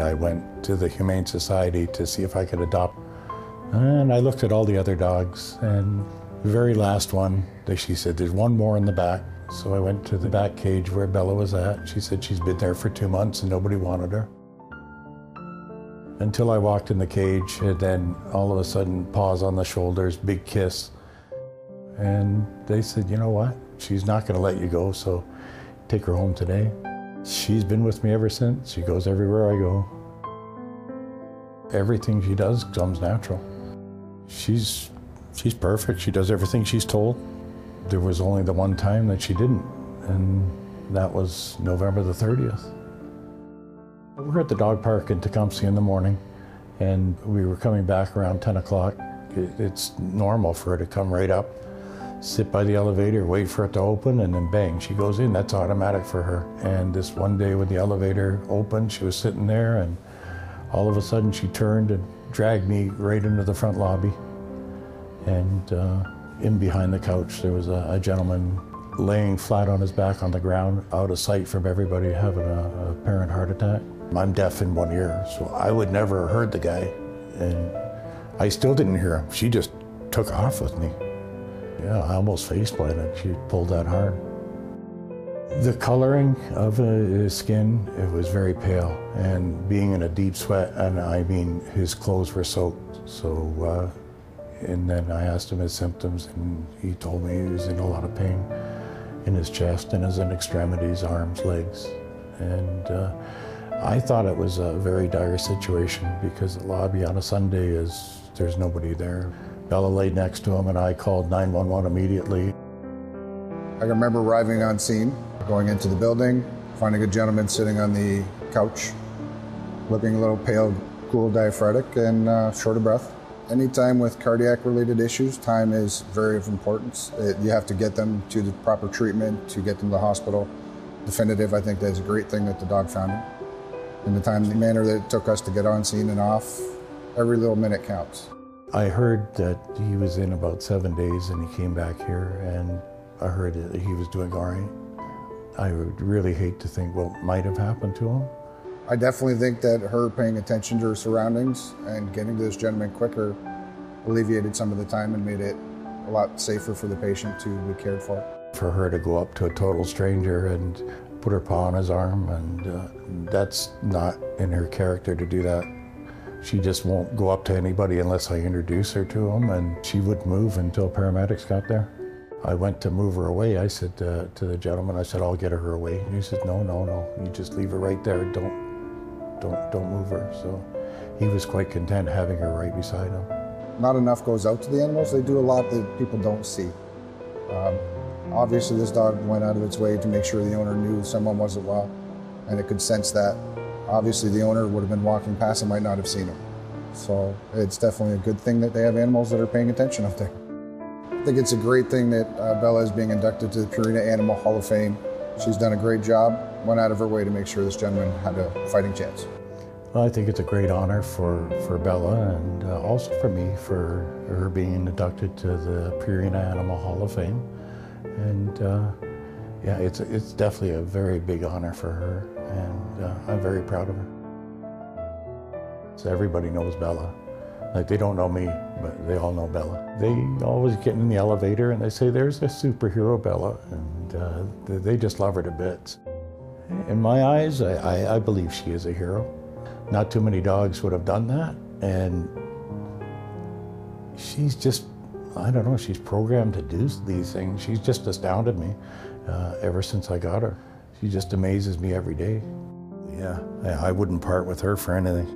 I went to the Humane Society to see if I could adopt. And I looked at all the other dogs, and the very last one, she said, there's one more in the back. So I went to the back cage where Bella was at. She said she's been there for 2 months and nobody wanted her. Until I walked in the cage, and then all of a sudden, paws on the shoulders, big kiss. And they said, you know what? She's not going to let you go, so take her home today. She's been with me ever since. She goes everywhere I go. Everything she does comes natural. She's perfect. She does everything she's told. There was only the one time that she didn't, and that was November the 30th. We're at the dog park in Tecumseh in the morning, and we were coming back around 10 o'clock. It's normal for her to come right up, sit by the elevator, wait for it to open, and then bang, she goes in. That's automatic for her. And this one day when the elevator opened, she was sitting there, and all of a sudden she turned and dragged me right into the front lobby. And in behind the couch, there was a gentleman laying flat on his back on the ground, out of sight from everybody, having a apparent heart attack. I'm deaf in one ear, so I would never have heard the guy, and I still didn't hear him. She just took off with me. Yeah, I almost face planted. She pulled that hard. The coloring of his skin, it was very pale, and being in a deep sweat, and I mean, his clothes were soaked. So, and then I asked him his symptoms, and he told me he was in a lot of pain in his chest, and his extremities, arms, legs. And I thought it was a very dire situation because the lobby on a Sunday there's nobody there. Bella laid next to him, and I called 911 immediately. I can remember arriving on scene, going into the building, finding a gentleman sitting on the couch, looking a little pale, cool, diaphoretic, and short of breath. Anytime with cardiac-related issues, time is very of importance. You have to get them to the proper treatment, to get them to the hospital. Definitive, I think that's a great thing that the dog found him. In the time, the manner that it took us to get on scene and off, every little minute counts. I heard that he was in about 7 days, and he came back here, and I heard that he was doing all right. I would really hate to think what might have happened to him. I definitely think that her paying attention to her surroundings and getting to this gentleman quicker alleviated some of the time and made it a lot safer for the patient to be cared for. For her to go up to a total stranger and put her paw on his arm, and that's not in her character to do that. She just won't go up to anybody unless I introduce her to him, and she wouldn't move until paramedics got there. I went to move her away. I said to the gentleman, I said, I'll get her away. And he said, no, you just leave her right there. Don't move her. So he was quite content having her right beside him. Not enough goes out to the animals. They do a lot that people don't see. Obviously, this dog went out of its way to make sure the owner knew someone wasn't well, and it could sense that. Obviously, the owner would have been walking past and might not have seen him. So it's definitely a good thing that they have animals that are paying attention up there. I think it's a great thing that Bella is being inducted to the Purina Animal Hall of Fame. She's done a great job, went out of her way to make sure this gentleman had a fighting chance. Well, I think it's a great honor for Bella, and also for me, for her being inducted to the Purina Animal Hall of Fame. And yeah, it's definitely a very big honor for her, and I'm very proud of her. So everybody knows Bella. Like, they don't know me, but they all know Bella. They always get in the elevator and they say, there's a superhero Bella, and they just love her to bits. In my eyes, I believe she is a hero. Not too many dogs would have done that, and she's just, I don't know, she's programmed to do these things. She's just astounded me ever since I got her. She just amazes me every day. Yeah, I wouldn't part with her for anything.